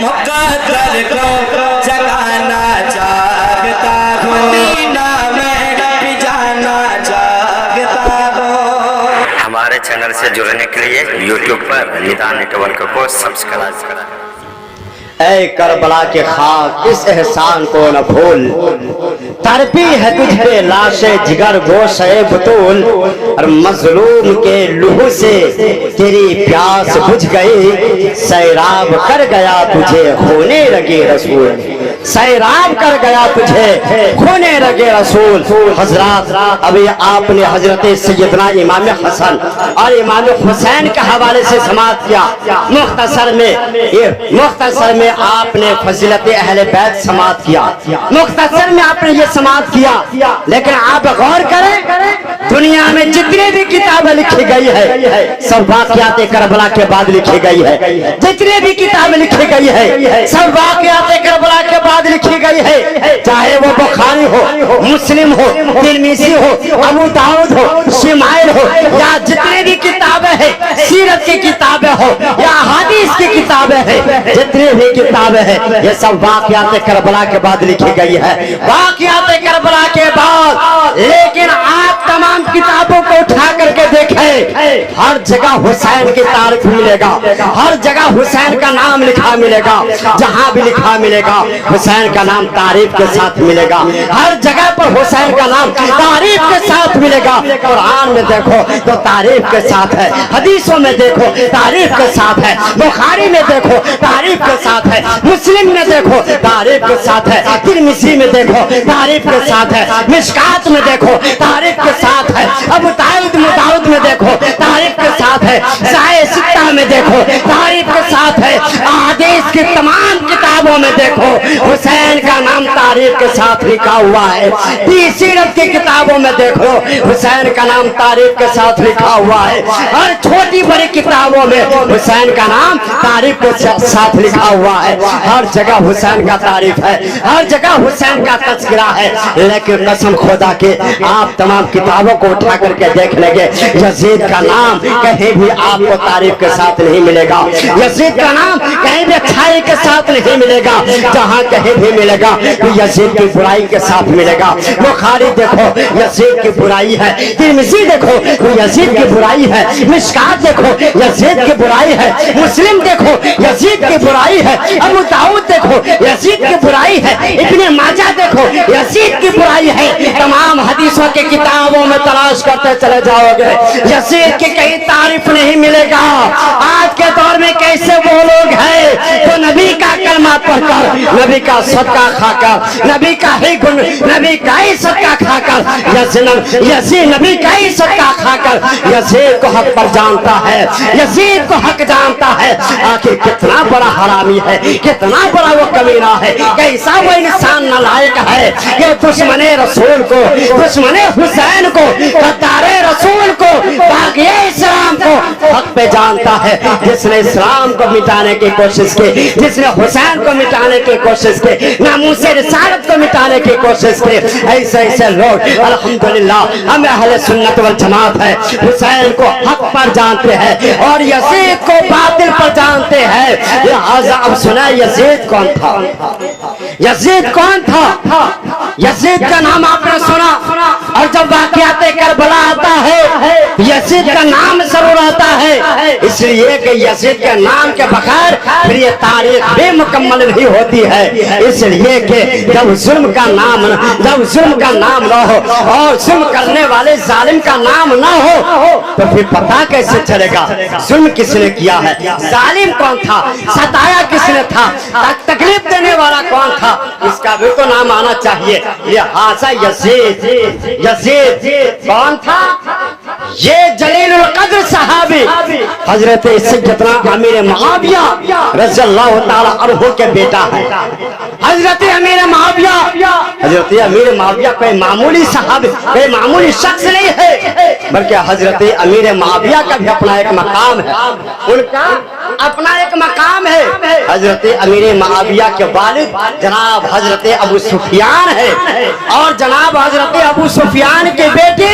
मुक़द्दर को जगाना चाहता हूँ, मदीना में भी जाना चाहता हूँ। हमारे चैनल से जुड़ने के लिए YouTube पर निदान नेटवर्क को सब्सक्राइब करें। ऐ करबला के खाक इस एहसान को न भूल, तड़पी है तुझे लाशे जिगर गोशे बतूल, और मजलूम के लहू से तेरी प्यास बुझ गई, सैराब कर गया तुझे होने लगे रसूल, सैराब कर गया तुझे होने लगे रसूल। हजरत अभी आपने हजरत सैयदना इमाम हसन और इमाम हुसैन के हवाले से समाप्त किया। मुख्तसर में आपने फजीलत अहले बैत समाप्त किया, मुख्तसर में आपने ये समाप्त किया। लेकिन आप गौर करें, दुनिया में जितने भी किताबें लिखी गई है सब वाक़यात करबला के बाद लिखी गई है। जितने भी किताबें लिखी गई है सब वाक़यात करबला के बाद लिखी गई है। चाहे वो बुखारी हो, मुस्लिम हो, तिरमिज़ी हो, अबू दाऊद हो, शिमाइल हो, या जितने भी किताबें हैं, सीरत की किताबें हो या हदीस की किताबें हैं, जितने भी किताबें हैं ये सब वाक़यात करबला के बाद लिखी गई है, वाक़यात करबला के बाद। लेकिन आप तमाम किताबों को उठा करके देखें, हर जगह हुसैन की तारीफ मिलेगा, हर जगह हुसैन का नाम लिखा मिलेगा, जहां भी लिखा मिलेगा हुसैन का नाम तारीफ के साथ मिलेगा, हर जगह पर हुसैन का नाम तारीफ के साथ मिलेगा। कुरान में देखो तो तारीफ के साथ है, हदीसों में देखो तारीफ के साथ है, बुखारी में देखो तारीफ के साथ है, मुस्लिम में देखो तारीफ के साथ है, तिरमिज़ी में देखो तारीफ के साथ है, मिशकात में देखो तारीफ के साथ है, अबू दाऊद में देखो तारीफ के साथ है, साए सित्ता में देखो तारीफ के साथ है, हदीस की तमाम किताबों में देखो हुसैन का नाम तारीफ के साथ लिखा हुआ है। सीरत की किताबों में देखो हुसैन का नाम तारीफ के साथ लिखा हुआ है। हर छोटी बड़ी किताबों में हुसैन का नाम तारीफ के साथ लिखा हुआ है। हर जगह हुसैन का तारीफ है, हर जगह हुसैन का तज़किरा है। लेकिन कसम खुदा के आप तमाम किताबों को उठा करके देख लेंगे, यजीद का नाम कहीं भी आपको तारीफ के साथ नहीं मिलेगा, यजीद का नाम कहीं भी अच्छाई के साथ नहीं मिलेगा, जहां कहीं भी मिलेगा तो यजीद की बुराई के साथ मिलेगा। बुखारी देखो यजीद की बुराई है, तिरमिज़ी देखो तो यजीद की बुराई है, मिशकात देखो यजीद की बुराई है, मुस्लिम देखो यजीद की बुराई है, अबू दाऊद देखो यजीद की बुराई है, इब्ने माजा देखो यजीद की बुराई है। तमाम हदीसों की किताबों में तलाश करते चले जाओगे, यजीद की कहीं तारीफ नहीं मिलेगा। आज के दौर में कैसे वो लोग हैं तो नबी का कलमा पढ़कर, नबी का सदका खाकर, नबी का ही गुण, नबी का ही सदका खाकर, यजीद नबी का ही सदका खाकर यजीद को हक पर जानता है, यजीद को हक जानता है। आखिर कितना बड़ा हरामी है, कितना बड़ा वो कमीना है, कैसा वो इंसान नालायक है कि दुश्मने रसूल को, दुश्मने हुसैन को, गद्दारे रसूल को, बाग़िए इस्लाम को हक पे जानता है। जिसने इस्लाम को मिटाने की कोशिश की, जिसने हुसैन को मिटाने की कोशिश की, नामूसे रिसालत को मिटाने की कोशिश की, ऐसे ऐसे लोग अल्हम्दुलिल्लाह हमें अहले सुन्नत वल जमात है, हुसैन को हक पर जानते हैं और यजीद को बातिल पर जानते हैं। लिहाजा अब सुना यजीद कौन था, यजीद कौन था, यजीद का नाम आपने सुना, और जब वाक़यात करबला आता है यजीद का नाम जरूर आता है, इसलिए कि यजीद के नाम के बगैर फिर ये तारीख भी मुकम्मल नहीं होती है। इसलिए कि जब जुल्म का नाम न हो और जुल्म करने वाले जालिम का नाम न हो तो फिर पता कैसे चलेगा जुल्म किसने किया है, जालिम कौन था, सताया किसने था, तकलीफ देने वाला कौन था, इसका भी तो नाम आना चाहिए। लिहाजा यजीद कौन था, ये जलीलुल कद्र सहाबी हजरत सैयदना अमीर मुआविया रज़ियल्लाहु ताला अन्हु के बेटा है। हजरत अमीर मुआविया कोई मामूली साहब, कोई मामूली शख्स नहीं है, बल्कि हजरत अमीर मुआविया का भी अपना एक मकाम है। उनका अपना एक मकाम है। हजरत अमीर मुआविया के वालिद जनाब हजरत अबू सुफियान है और जनाब हजरत अबू सुफियान के बेटे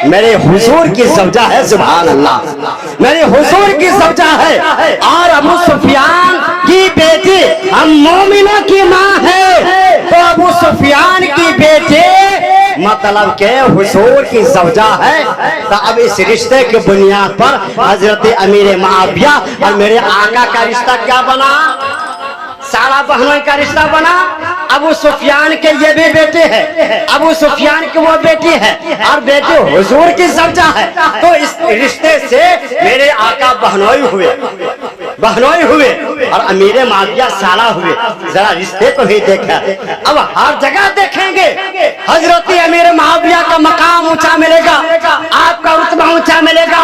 मेरे हुजूर की ज़ौजा है। सुभान अल्लाह, मेरे हुजूर की ज़ौजा है और अबू सुफियान की बेटी हम मोमिना की माँ है, तो अबू सुफियान की बेटे मतलब के हुजूर की ज़ौजा है। तो अब इस रिश्ते के बुनियाद पर हजरत अमीर मुआविया और मेरे आका का रिश्ता क्या बना? सारा बहनों का रिश्ता बना। अबू सुफियान के ये भी बेटे हैं, अबू सुफियान की वो बेटी है और बेटे हुजूर की ज़ौजा है। तो इस रिश्ते से मेरे आका बहनोई हुए, बहनोई हुए और अमीर मुआविया साला हुए। जरा रिश्ते को ही देखा। अब हर जगह देखेंगे हजरत अमीर मुआविया का मकाम ऊंचा मिलेगा, आपका रुतबा ऊंचा मिलेगा।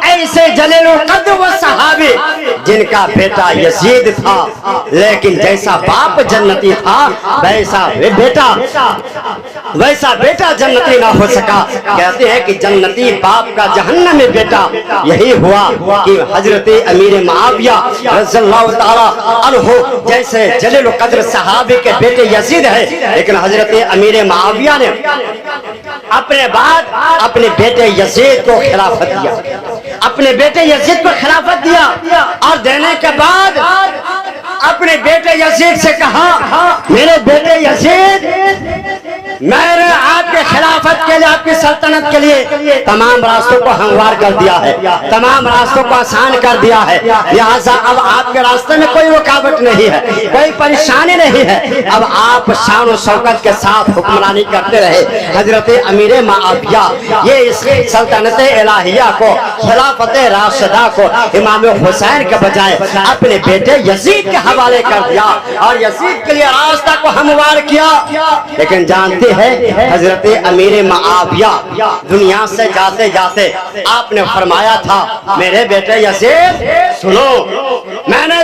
ऐसे जलील कद्र व सहाबी जिनका बेटा यजीद था, लेकिन जैसा बाप जन्नती था वैसा बेटा जन्नती ना हो सका। कहते हैं कि जन्नती बाप का जहन्नम में बेटा। यही हुआ कि हजरत अमीर मुआविया रज़ियल्लाहु ताला अन्हु जैसे जलील कद्र सहाबी के बेटे यजीद है, लेकिन हजरत अमीर मुआविया ने अपने बाद अपने बेटे यजीद को खिलाफत दिया, अपने बेटे यजीद को खिलाफत दिया और देने के बाद अपने बेटे यजीद से कहा, मेरे बेटे यजीद मैंने आपके खिलाफत के लिए, आपकी सल्तनत के लिए तमाम रास्तों को हमवार कर दिया है, तमाम रास्तों को आसान कर दिया है। लिहाजा अब आपके रास्ते में कोई रुकावट नहीं है, कोई परेशानी नहीं है। अब आप शान और शौकत के साथ हुक्मरानी करते रहे। हजरत अमीर मुआविया ये इस सल्तनत इलाहिया को, खिलाफत राशिदा को इमाम हुसैन के बजाय अपने बेटे यजीद के हवाले कर दिया और यजीद के लिए रास्ता को हमवार किया। लेकिन जानते हैं हजरत अमीर मुआविया दुनिया से जाते जाते आपने फरमाया था, मेरे बेटे यजीद सुनो, मैंने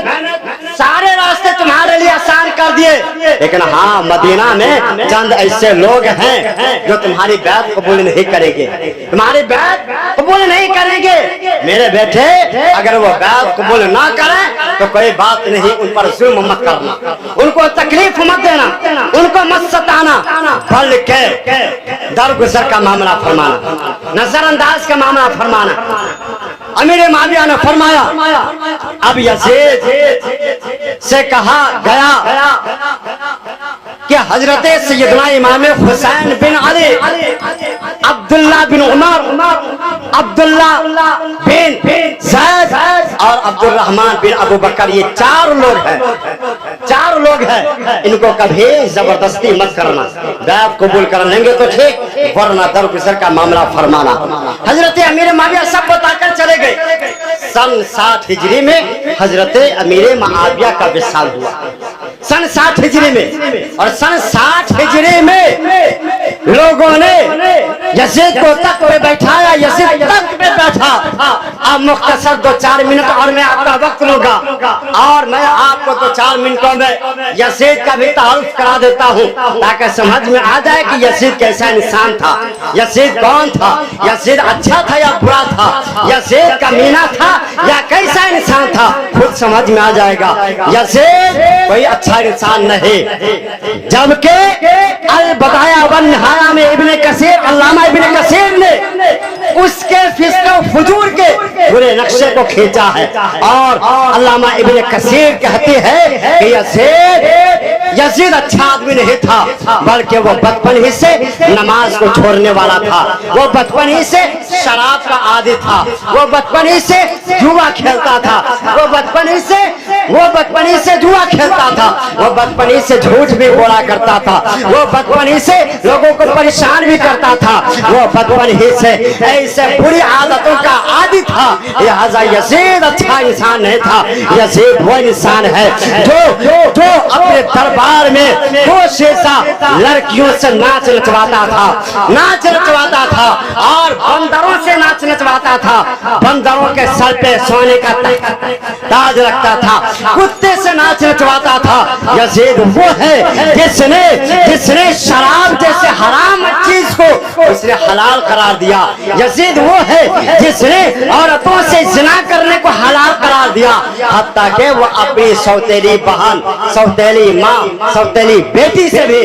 सारे रास्ते तुम्हारे लिए आसान कर दिए, लेकिन हाँ मदीना में चंद ऐसे लोग हैं जो तुम्हारी बात कबूल नहीं करेंगे, तुम्हारी बात कबूल नहीं करेंगे। मेरे बेटे अगर वो बात कबूल ना करें तो कोई बात नहीं, उन पर जुल्म मत करना, उनको तकलीफ मत देना, उनको मत सताना, बल्कि दरगुजर का मामला फरमाना, नजरअंदाज का मामला फरमाना। अमीर मुआविया ने फरमाया, अब यजीद से कहा गया कि हजरत सैयदना इमाम हुसैन बिन अली, अब्दुल्ला बिन उमर, अब्दुल्ला बिन ज़ैद और अब्दुर्रहमान बिन अबू बकर, ये चार लोग हैं, चार लोग हैं। इनको कभी जबरदस्ती मत करना, बात कबूल कर लेंगे तो ठीक, वरना दरगुजर का मामला फरमाना। हजरत अमीर मुआविया सब बताकर चले गए। सन 60 हिजरी में हजरत अमीर मुआविया का विशाल हुआ, सन 60 हिजरी में। और सन 60 हिजरी में लोगों ने यजीद को तख्त पे बैठाया, यजीद तख्त पे बैठा। अब मुख्तसर 2-4 मिनट और मैं आपका वक्त लूंगा और मैं आपको 2-4 मिनटों में यजीद का भी तारुफ करा देता हूँ, ताकि समझ में आ जाए कि यजीद कैसा इंसान था, यजीद कौन था, यजीद अच्छा था या बुरा था, यजीद कमीना था या कैसा इंसान था, खुद समझ में आ जाएगा। यजीद कोई अच्छा इंसान नहीं, जबकि अल बदाया वन निहाया में इब्ने कसीर, अल्लामा इब्ने कसीर ने उसके फिस्को फुजूर के पूरे नक्शे को खींचा है। और अल्लामा इब्ने कसीर कहते हैं कि यजीद अच्छा आदमी नहीं था, बल्कि वो बचपन ही से नमाज को छोड़ने वाला था, वो बचपन ही से शराब का आदी था, वो बचपन ही से जुआ खेलता था, वो बचपन ही से जुआ खेलता था, वो बचपन ही से झूठ भी बोला करता था, वो बचपन ही से लोगों को परेशान भी करता था, वो बचपन ही से ऐसे बुरी आदतों का आदी था। लिहाजा यजीद अच्छा इंसान नहीं था, यजीद वो इंसान है जो अपने दरबार में कोशिशा लड़कियों से नाच नचवाता था और बंदरों से नाच नचवाता था, बंदरों के सर पे सोने का ताज रखता था, कुत्ते से नाच नचवाता था यजीद वो है जिसने शराब जैसे हराम चीज को उसने हलाल करार दिया। यजीद वो है जिसने औरतों से जिना करने को हलाल करार दिया, हत्ता कि वो अपनी सौतेली बहन, सौतेली माँ, सौतेली बेटी से भी,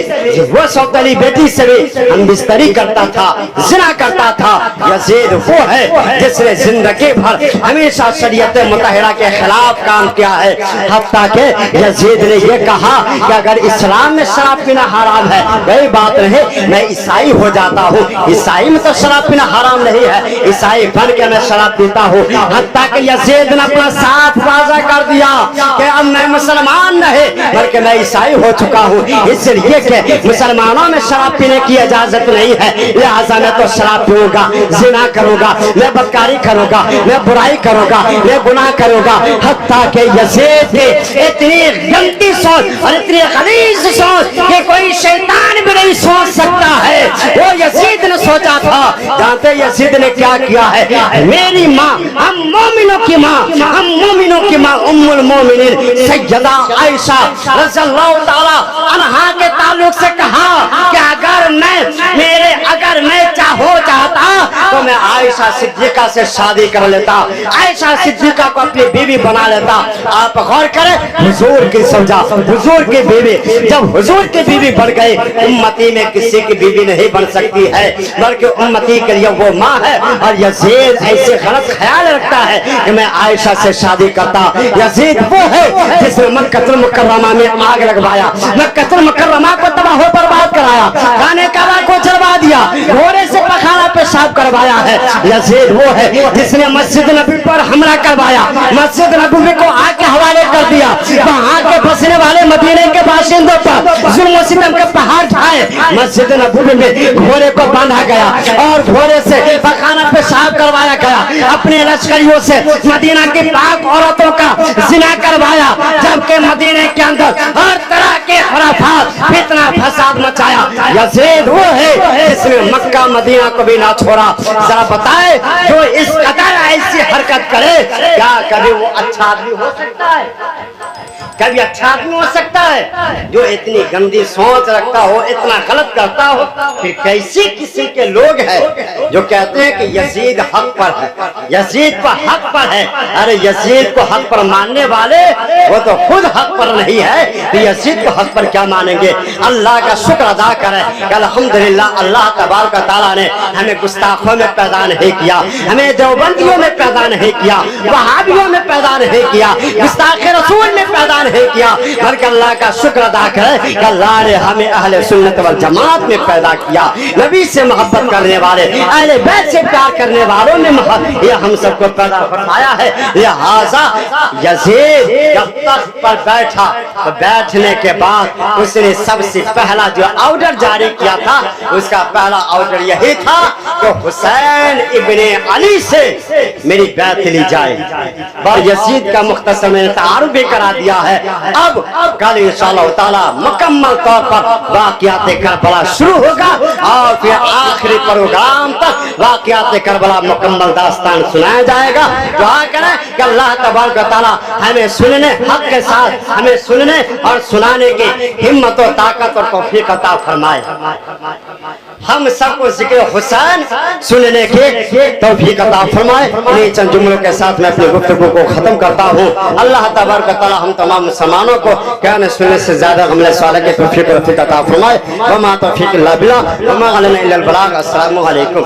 वो सौतेली बेटी से भी हम बिस्तरी करता था, जिना करता था। यजीद वो है जिसने जिंदगी भर हमेशा शरीयत मुतहरा के खिलाफ काम किया है, हत्ता कि यजीद ने ये कहा कि अगर इस्लाम में शराब पीना हराम है, वही बात नहीं मैं ईसाई हो जाता हूँ, ईसाई में तो शराब पीना हराम नहीं है, ईसाई बन के मैं शराब पीता हूँ। हत्ता कि यजीद ने अपना साफ वाज़ा कर दिया कि अब मैं मुसलमान नहीं बल्कि मैं ईसाई हो चुका हूँ, इसलिए कि मुसलमानों में शराब पीने की इजाजत नहीं है, लिहाजा मैं तो शराब पीऊंगा, जिना करूंगा, मैं बदकारी करूंगा, मैं बुराई करूंगा, मैं गुनाह करूंगा। हत्ता कि यजीद की इतनी गंदी सोच और इतनी गलीज़ सोच कि कोई शैतान भी नहीं सोच सकता है, वो यजीद ने सोचा था। जानते यजीद ने क्या किया है? मेरी माँ, हम मोमिनों की माँ, हम मोमिनों की माँ उम्मुल मोमिनीन सैयदा आयशा रज़ियल्लाहु ताला अन्हा के ताल्लुक से कहा कि अगर मैं चाहता तो मैं आयशा सिद्दीका से शादी कर लेता, आयशा सिद्दीका को अपनी बीवी बना लेता। आप गौर करें, हुजूर की सौजा, हुजूर की बीवी, जब हुजूर की बीवी बन गई, उम्मती में किसी की बीवी नहीं बन सकती है बल्कि उम्मती के लिए वो माँ है। और यजीद ऐसे गलत ख्याल रखता है कि मैं आयशा से शादी करता। यजीद वो है जिसने मक्कतुल मुकर्रमा में आग लगवाया, मक्कतुल मुकर्रमा को तबाह बर्बाद कराया, खाने काबा को जलवा दिया, घोड़े से पखाना पेशाब करवाया है। यजीद वो है जिसने मस्जिद नबी पर हमला करवाया, मस्जिद नबी को आग के हवाले कर दिया, वहाँ के बसने वाले मदीने के बाशिंदों पर जुल्म सितम के पहाड़ ढाए। मस्जिद नबी में घोड़े को बांधा गया और घोड़े से पखाना पेशाब करवाया गया, अपने लश्करियों से मदीना की पाक औरतों का जिना करवाया, जबकि मदीने के अंदर हर तरह के खुराफात फितना फसाद मचाया। यजीद वो है जिसने मक्का मदीना को भी ना छोड़ा। जरा बताए जो इस कदर ऐसी हरकत करे, क्या कभी वो अच्छा आदमी हो सकता है? कभी अच्छा आदमी हो सकता है? जो इतनी गंदी सोच रखता हो, इतना गलत करता हो, फिर कैसी किसी के लोग हैं जो कहते हैं कि यजीद हक पर है, यजीद पर हक पर है। अरे यजीद को हक पर मानने वाले वो तो खुद हक पर नहीं है, तो यजीद को हक पर क्या मानेंगे? अल्लाह का शुक्र अदा करें, अल्हम्दुलिल्लाह अल्लाह तबारक व तआला ने हमें गुस्ताखों में पैदा नहीं किया, हमें देवबंदियों में पैदा नहीं किया, वहाबियों में पैदा नहीं किया, गुस्ताख रसूल में पैदा नहीं किया, बल्कि अल्लाह का शुक्र अदा करें कि अल्लाह ने हमें अहले सुन्नत वल जमात में पैदा किया, नबी से मोहब्बत करने वाले, अहले बैत से प्यार करने वालों में ये हम सबको पैदा फरमाया है। लिहाजा यजीद जब तख्त पर बैठा तो बैठने के बाद उसने सबसे पहला जो ऑर्डर जारी किया था, उसका पहला ऑर्डर यही था कि हुसैन इब्ने अली से मेरी बैत ली जाए। और यजीद का मुख्तसर मैंने तारुफ भी करा दिया है। अब कल इंशाअल्लाह ताला मुकम्मल तौर पर वाक़ियात करबला शुरू होगा और फिर आखिरी प्रोग्राम तक वाक़ियात करबला मुकम्मल दास्तान सुनाया जाएगा। दुआ करें कि अल्लाह तबारक व तआला हमें सुनने हक के साथ हमें सुनने और सुनाने की हिम्मत और ताकत और तौफीक अता फरमाए। हम सबको जिक्र हुसैन सुनने के तौफीक अता फरमाए। इन्हीं चंद जुमलों के साथ मैं अपनी गुफ्तगू को खत्म करता हूँ। अल्लाह तबारक व तआला हम तमाम मुसलमानों को कहने सुनने से ज्यादा हमले साले के तौफीक अता फरमाए। वमा तौफीक इल्ला बिल्लाह वमा अलैना इल्लल बलाग। अस्सलामु अलैकुम।